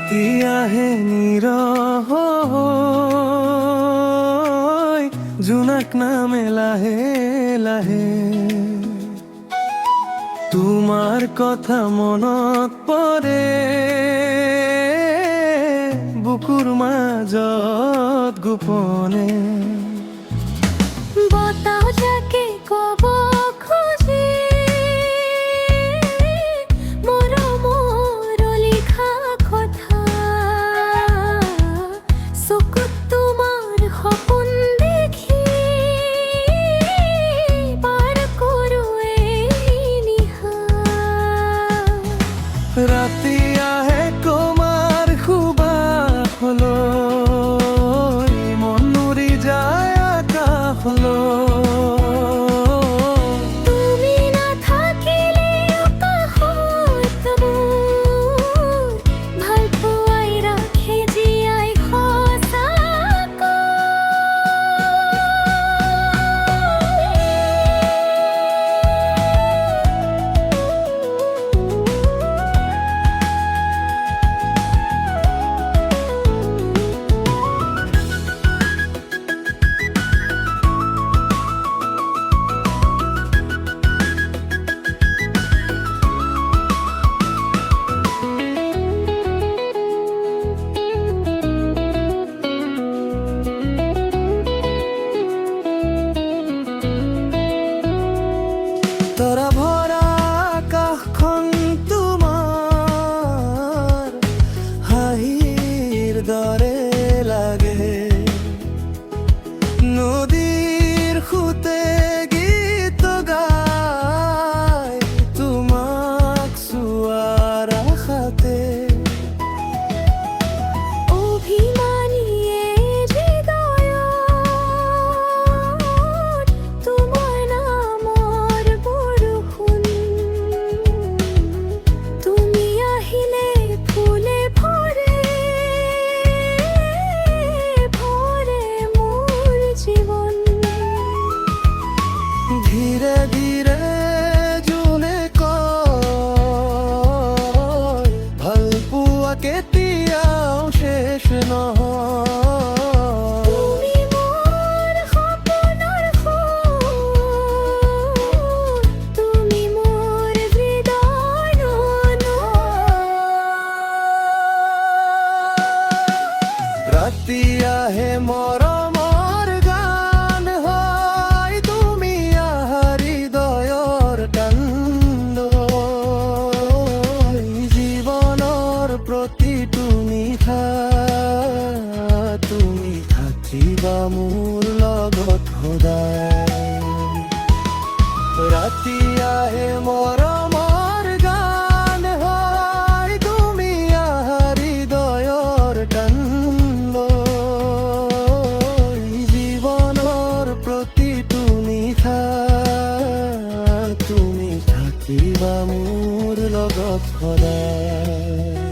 ৰাতি আহে নিৰহৈ জোনাক নামে লাহে লাহে। তোমাৰ কথা মনত পৰে বুকুৰ মাজত গোপনে। বতাহ যাকে কব খুজি মৰমৰ লিখা কথা, চকুত তোমাৰ সপোন দেখি পাৰ কৰোঁ এই নিশা। ৰাতি আহে তোমাৰ সুবাসলৈ মন উৰি যায় আকাশলৈ। তুমি নাথাকিলেও কাষত মোৰ ভাল পোৱাই ৰাখে জীয়াই সঁচাকৈ। তৰা ভৰা আকাশখন তোমাৰ হাঁহিৰ দৰে লাগে। নদীৰ সোঁতে গীত গাই তোমাক চোৱাৰ আশাতে। অভিমানীয়ে হৃদয়ত তোমাৰ নামৰ বৰষুণ, তুমি আহিলে ফুলে ভৰে ভৰে মোৰ জীৱন। ধীৰে ধীৰে জোনে কয় ভাল পোৱা কেতিয়াও শেষ নহয়। তুমি মোৰ সপোনৰ সুৰ, তুমি মোৰ হৃদয়ৰ ৰাতি আহে মৰমৰ গান হয় তুমি আহাৰ হৃদয়ৰ কান্দ। জীৱনৰ প্ৰতিটো নিশা তুমি থাকিবা মোৰ লগত সদায়। ৰাতি আহে মৰমৰ গান হয় তুমি আহাৰ হৃদয়ৰ কান্দ। জীৱনৰ প্ৰতিটো নিশা তুমি থাকিবা মোৰ লগত সদায়।